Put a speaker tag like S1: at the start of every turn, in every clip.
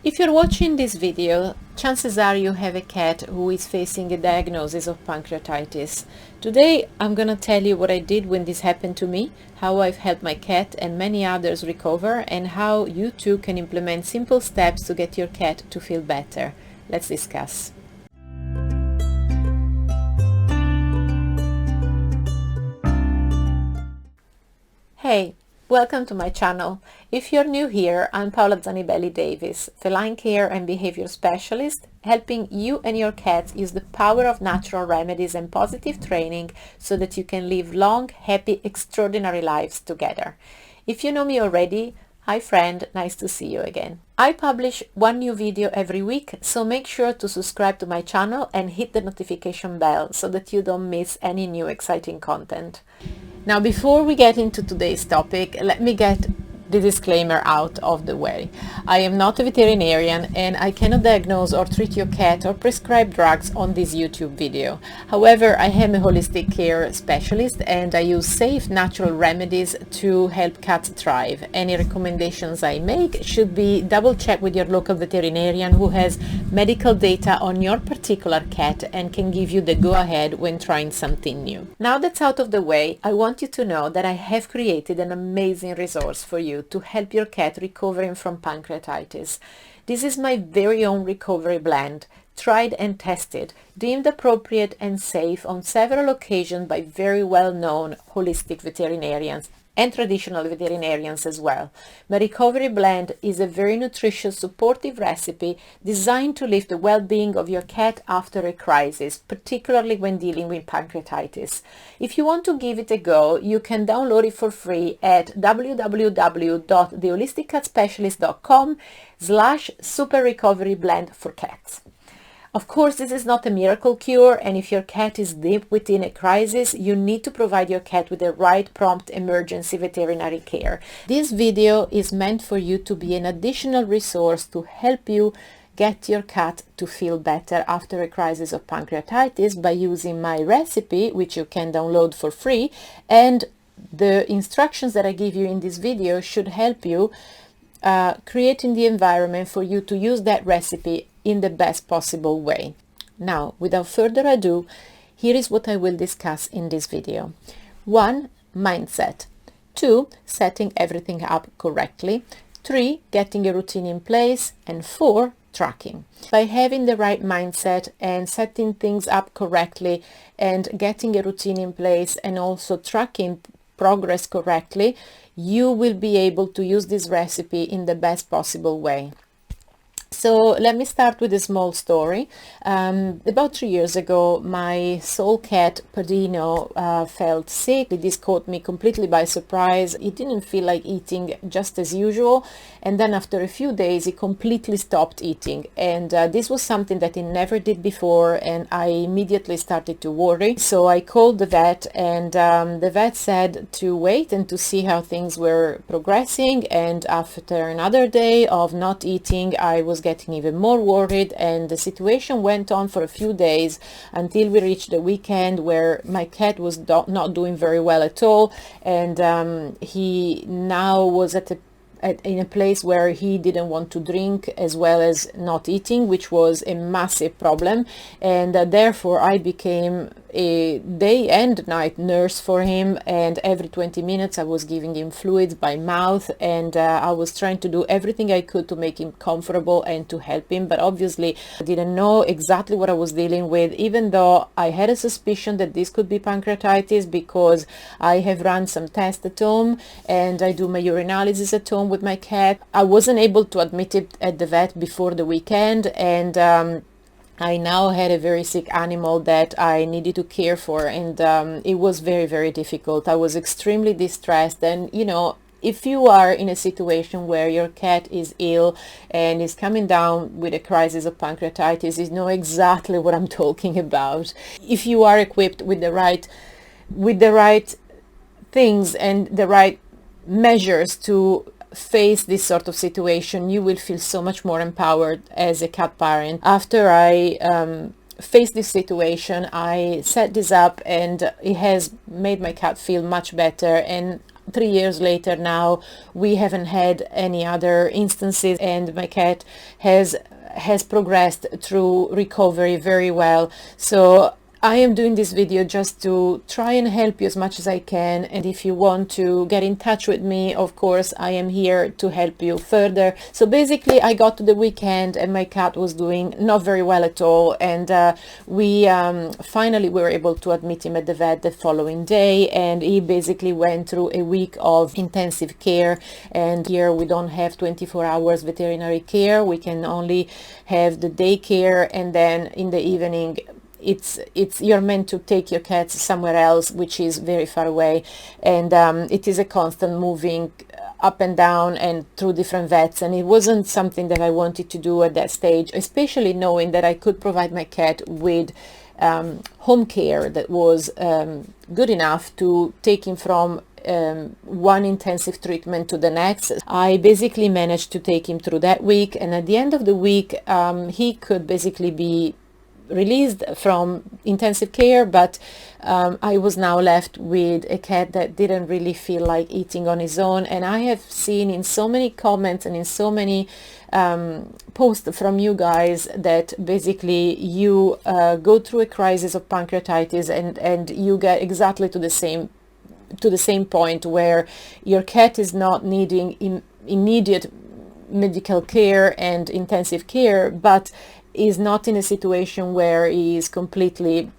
S1: If you're watching this video, chances are you have a cat who is facing a diagnosis of pancreatitis. Today I'm gonna tell you what I did when this happened to me, how I've helped my cat and many others recover, and how you too can implement simple steps to get your cat to feel better. Let's discuss. Hey, welcome to my channel. If you're new here, I'm Paola Zanibelli Davis, feline care and behavior specialist, helping you and your cat use the power of natural remedies and positive training so that you can live long, happy, extraordinary lives together. If you know me already, hi friend, nice to see you again. I publish one new video every week, so make sure to subscribe to my channel and hit the notification bell so that you don't miss any new exciting content. Now, before we get into today's topic, let me get the disclaimer out of the way. I am not a veterinarian and I cannot diagnose or treat your cat or prescribe drugs on this YouTube video. However, I am a holistic care specialist and I use safe natural remedies to help cats thrive. Any recommendations I make should be double checked with your local veterinarian who has medical data on your particular cat and can give you the go-ahead when trying something new. Now that's out of the way, I want you to know that I have created an amazing resource for you to help your cat recovering from pancreatitis. This is my very own recovery blend, tried and tested, deemed appropriate and safe on several occasions by very well-known holistic veterinarians and traditional veterinarians as well. My recovery blend is a very nutritious, supportive recipe designed to lift the well-being of your cat after a crisis, particularly when dealing with pancreatitis. If you want to give it a go, you can download it for free at www.theholisticcatspecialist.com/super recovery blend for cats. Of course, this is not a miracle cure, and if your cat is deep within a crisis, you need to provide your cat with the right prompt emergency veterinary care. This video is meant for you to be an additional resource to help you get your cat to feel better after a crisis of pancreatitis by using my recipe, which you can download for free, and the instructions that I give you in this video should help you creating the environment for you to use that recipe in the best possible way. Now, without further ado, here is what I will discuss in this video. 1. Mindset. 2. Setting everything up correctly. 3. Getting a routine in place. And 4. Tracking. By having the right mindset and setting things up correctly and getting a routine in place and also tracking progress correctly, you will be able to use this recipe in the best possible way. So let me start with a small story. About 3 years ago, my soul cat Pardino felt sick. This caught me completely by surprise. He didn't feel like eating just as usual, and then after a few days he completely stopped eating, and this was something that he never did before, and I immediately started to worry. So I called the vet, and the vet said to wait and to see how things were progressing, and after another day of not eating, I was getting even more worried, and the situation went on for a few days until we reached the weekend where my cat was not doing very well at all, and he now was in a place where he didn't want to drink as well as not eating, which was a massive problem, and therefore I became a day and night nurse for him, and every 20 minutes I was giving him fluids by mouth, and I was trying to do everything I could to make him comfortable and to help him, but obviously I didn't know exactly what I was dealing with, even though I had a suspicion that this could be pancreatitis because I have run some tests at home and I do my urinalysis at home with my cat. I wasn't able to admit it at the vet before the weekend, and I now had a very sick animal that I needed to care for, and it was very, very difficult. I was extremely distressed, and you know, if you are in a situation where your cat is ill and is coming down with a crisis of pancreatitis, you know exactly what I'm talking about. If you are equipped with the right things and the right measures to face this sort of situation, you will feel so much more empowered as a cat parent. After I faced this situation, I set this up and it has made my cat feel much better, and 3 years later now, we haven't had any other instances, and my cat has progressed through recovery very well. So I am doing this video just to try and help you as much as I can, and if you want to get in touch with me, of course I am here to help you further. So basically I got to the weekend and my cat was doing not very well at all, and we finally were able to admit him at the vet the following day, and he basically went through a week of intensive care. And here we don't have 24 hours veterinary care, we can only have the day care, and then in the evening it's you're meant to take your cats somewhere else, which is very far away, and it is a constant moving up and down and through different vets, and it wasn't something that I wanted to do at that stage, especially knowing that I could provide my cat with home care that was good enough to take him from one intensive treatment to the next. I basically managed to take him through that week, and at the end of the week he could basically be released from intensive care, but I was now left with a cat that didn't really feel like eating on his own. And I have seen in so many comments and in so many posts from you guys that basically you go through a crisis of pancreatitis and you get exactly to the same point where your cat is not needing immediate medical care and intensive care, but is not in a situation where he is completely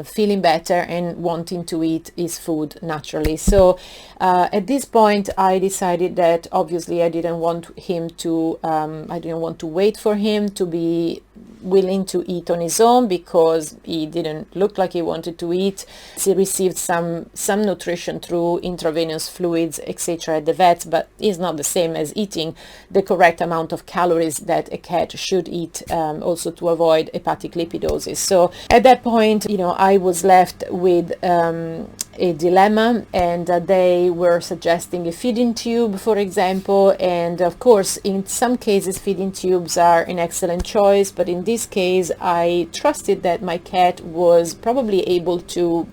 S1: feeling better and wanting to eat his food naturally. So at this point I decided that obviously I didn't want him to I didn't want to wait for him to be willing to eat on his own, because he didn't look like he wanted to eat. He received some nutrition through intravenous fluids, etc. at the vet, but it's not the same as eating the correct amount of calories that a cat should eat, also to avoid hepatic lipidosis. So at that point, I was left with a dilemma, and they were suggesting a feeding tube, for example, and of course in some cases feeding tubes are an excellent choice, but in this case I trusted that my cat was probably able to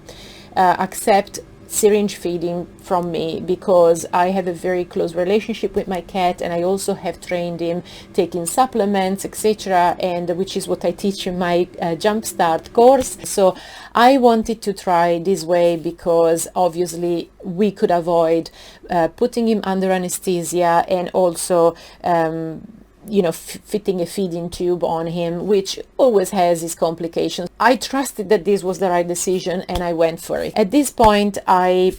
S1: accept syringe feeding from me, because I have a very close relationship with my cat, and I also have trained him taking supplements, etc., and which is what I teach in my Jumpstart course. So I wanted to try this way because obviously we could avoid putting him under anesthesia and also fitting a feeding tube on him, which always has its complications. I trusted that this was the right decision and I went for it. At this point, I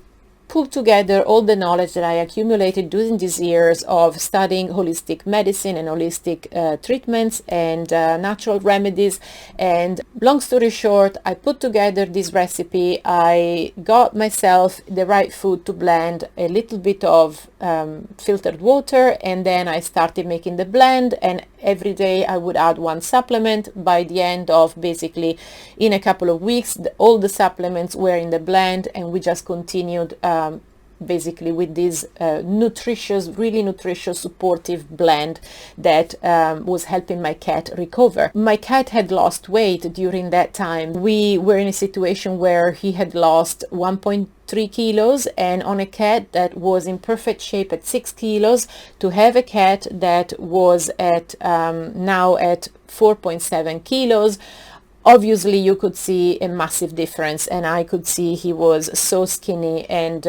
S1: pulled together all the knowledge that I accumulated during these years of studying holistic medicine and holistic treatments and natural remedies. And long story short, I put together this recipe. I got myself the right food to blend, a little bit of filtered water, and then I started making the blend, and every day I would add one supplement. By the end of basically in a couple of weeks, all the supplements were in the blend, and we just continued basically with this really nutritious, supportive blend that was helping my cat recover. My cat had lost weight during that time. We were in a situation where he had lost 1.3 kilos, and on a cat that was in perfect shape at 6 kilos, to have a cat that was at now at 4.7 kilos, obviously you could see a massive difference, and I could see he was so skinny, and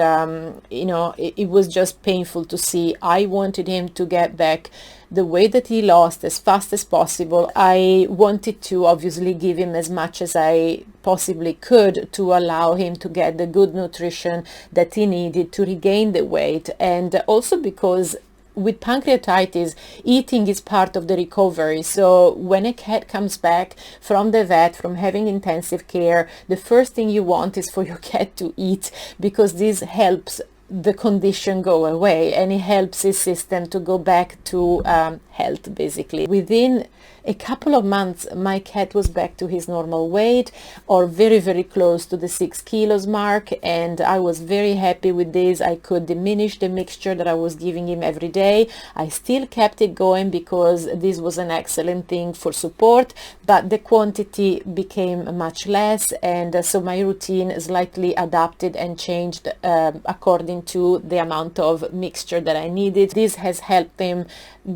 S1: it was just painful to see. I wanted him to get back the weight that he lost as fast as possible. I wanted to obviously give him as much as I possibly could to allow him to get the good nutrition that he needed to regain the weight, and also because with pancreatitis, eating is part of the recovery. So when a cat comes back from the vet, from having intensive care, the first thing you want is for your cat to eat, because this helps the condition go away and it helps his system to go back to health, basically. Within a couple of months, my cat was back to his normal weight, or very, very close to the 6 kilos mark, and I was very happy with this. I could diminish the mixture that I was giving him every day. I still kept it going because this was an excellent thing for support, but the quantity became much less, and so my routine slightly adapted and changed according to the amount of mixture that I needed. This has helped him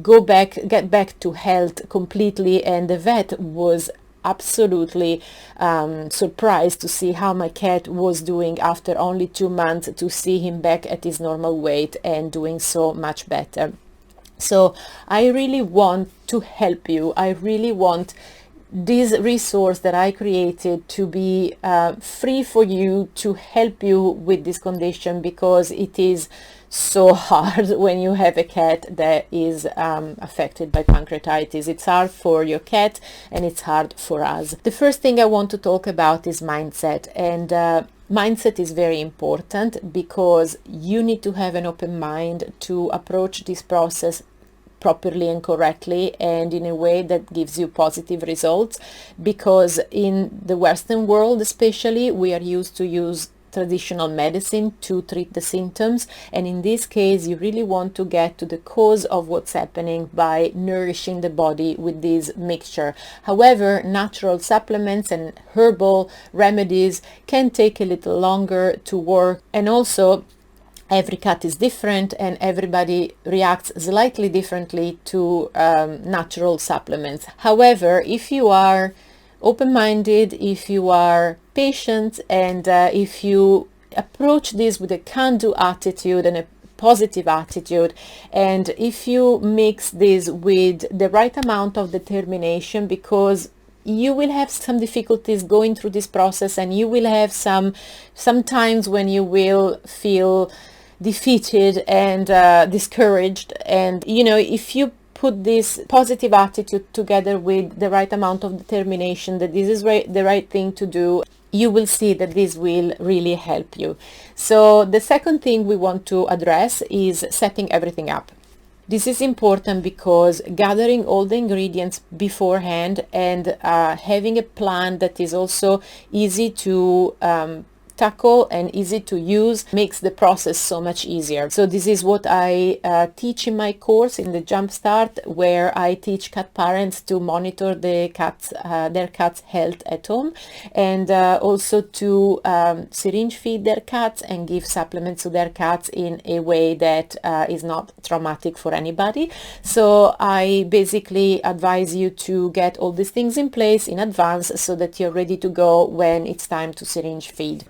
S1: get back to health completely, and the vet was absolutely surprised to see how my cat was doing after only 2 months, to see him back at his normal weight and doing so much better. So I really want to help you. I really want this resource that I created to be free for you, to help you with this condition, because it is so hard when you have a cat that is affected by pancreatitis. It's hard for your cat and it's hard for us. The first thing I want to talk about is mindset, and mindset is very important because you need to have an open mind to approach this process properly and correctly, and in a way that gives you positive results, because in the Western world especially, we are used to use traditional medicine to treat the symptoms, and in this case you really want to get to the cause of what's happening by nourishing the body with this mixture. However, natural supplements and herbal remedies can take a little longer to work, and also every cat is different and everybody reacts slightly differently to natural supplements. However, if you are open-minded, if you are patient, and if you approach this with a can-do attitude and a positive attitude, and if you mix this with the right amount of determination, because you will have some difficulties going through this process, and you will have some times when you will feel defeated and discouraged, and if you put this positive attitude together with the right amount of determination that this is the right thing to do, you will see that this will really help you. So the second thing we want to address is setting everything up. This is important because gathering all the ingredients beforehand and having a plan that is also easy to tackle and easy to use makes the process so much easier. So this is what I teach in my course in the Jumpstart, where I teach cat parents to monitor their cat's health at home, and also to syringe feed their cats and give supplements to their cats in a way that is not traumatic for anybody. So I basically advise you to get all these things in place in advance so that you're ready to go when it's time to syringe feed.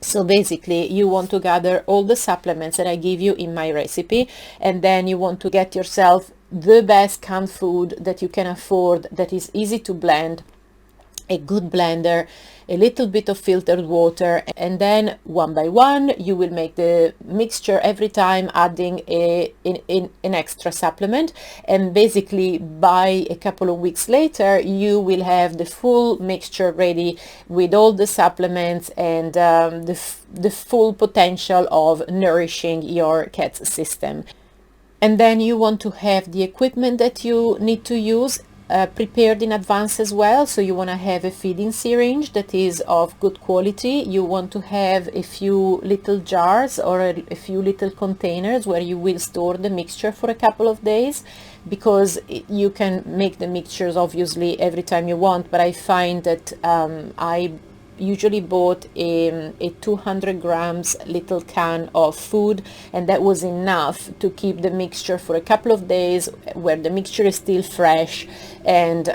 S1: So basically you want to gather all the supplements that I give you in my recipe, and then you want to get yourself the best canned food that you can afford, that is easy to blend, a good blender, a little bit of filtered water, and then one by one you will make the mixture every time, adding an extra supplement, and basically by a couple of weeks later you will have the full mixture ready with all the supplements and the full potential of nourishing your cat's system. And then you want to have the equipment that you need to use prepared in advance as well. So you want to have a feeding syringe that is of good quality. You want to have a few little jars or a few little containers where you will store the mixture for a couple of days, because you can make the mixtures obviously every time you want, but I find that I usually bought a 200 grams little can of food, and that was enough to keep the mixture for a couple of days where the mixture is still fresh, and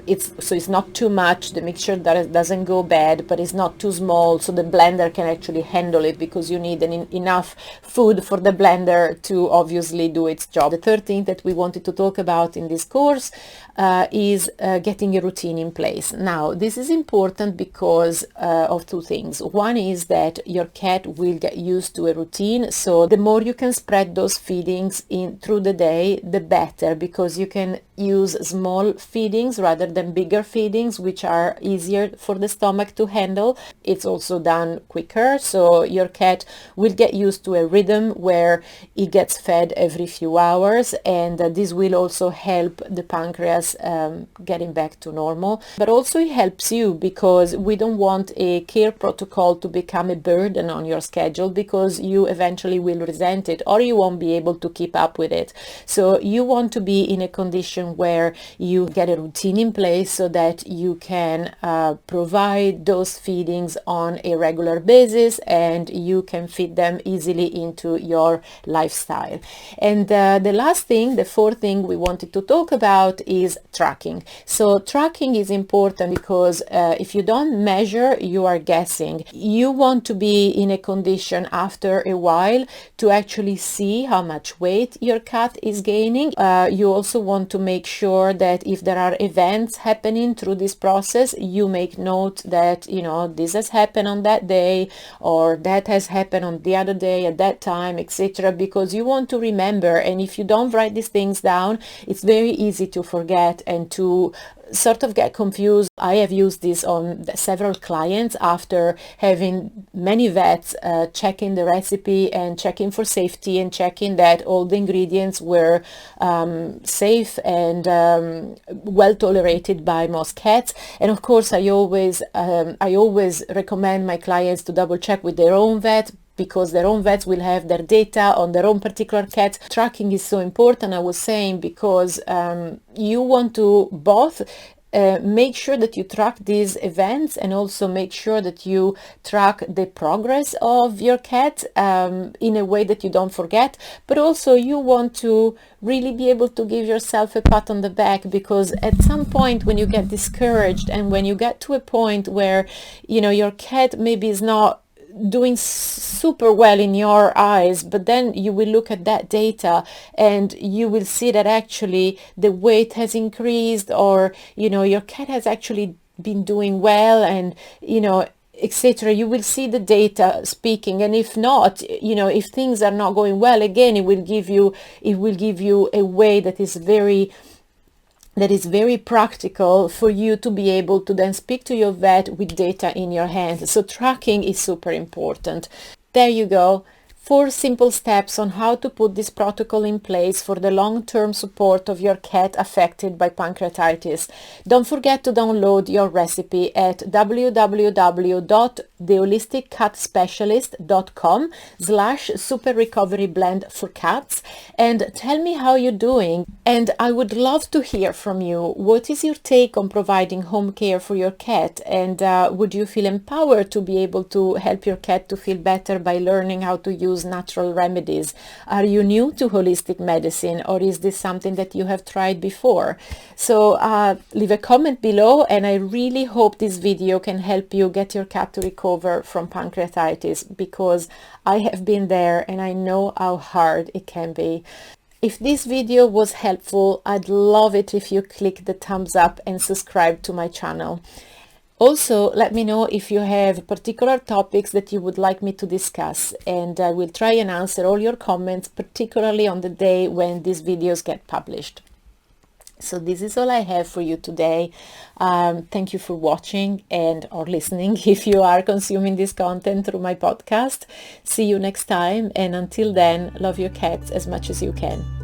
S1: it's not too much. The mixture doesn't go bad, but it's not too small, so the blender can actually handle it, because you need enough food for the blender to obviously do its job. The third thing that we wanted to talk about in this course is getting a routine in place. Now this is important because because of two things. One is that your cat will get used to a routine, so the more you can spread those feedings in through the day, the better, because you can use small feedings rather than bigger feedings, which are easier for the stomach to handle. It's also done quicker, so your cat will get used to a rhythm where it gets fed every few hours, and this will also help the pancreas getting back to normal. But also it helps you, because we don't want a care protocol to become a burden on your schedule, because you eventually will resent it or you won't be able to keep up with it. So you want to be in a condition where you get a routine in place so that you can provide those feedings on a regular basis, and you can fit them easily into your lifestyle. And the last thing, the fourth thing we wanted to talk about is tracking. So tracking is important because if you don't measure, you are guessing. You want to be in a condition after a while to actually see how much weight your cat is gaining. You also want to make sure that if there are events happening through this process, you make note that, you know, this has happened on that day, or that has happened on the other day at that time, etc., because you want to remember. And if you don't write these things down, it's very easy to forget and to sort of get confused. I have used this on several clients after having many vets checking the recipe and checking for safety and checking that all the ingredients were safe and well tolerated by most cats. And of course, I always recommend my clients to double check with their own vet, because their own vets will have their data on their own particular cat. Tracking is so important, I was saying, because you want to both make sure that you track these events and also make sure that you track the progress of your cat in a way that you don't forget. But also you want to really be able to give yourself a pat on the back, because at some point when you get discouraged and when you get to a point where, you know, your cat maybe is not doing super well in your eyes, but then you will look at that data and you will see that actually the weight has increased, or, you know, your cat has actually been doing well, and, you know, etc. You will see the data speaking. And if not, you know, if things are not going well, again, it will give you a way that is very practical for you to be able to then speak to your vet with data in your hands. So tracking is super important. There you go. 4 simple steps on how to put this protocol in place for the long-term support of your cat affected by pancreatitis. Don't forget to download your recipe at www.theholisticcatsspecialist.com/super-recovery-blend-for-cats, and tell me how you're doing. And I would love to hear from you. What is your take on providing home care for your cat? And would you feel empowered to be able to help your cat to feel better by learning how to use natural remedies? Are you new to holistic medicine, or is this something that you have tried before? So leave a comment below, and I really hope this video can help you get your cat to recover from pancreatitis, because I have been there and I know how hard it can be. If this video was helpful, I'd love it if you click the thumbs up and subscribe to my channel. Also, let me know if you have particular topics that you would like me to discuss, and I will try and answer all your comments, particularly on the day when these videos get published. So this is all I have for you today. Thank you for watching and or listening if you are consuming this content through my podcast. See you next time, and until then, love your cats as much as you can.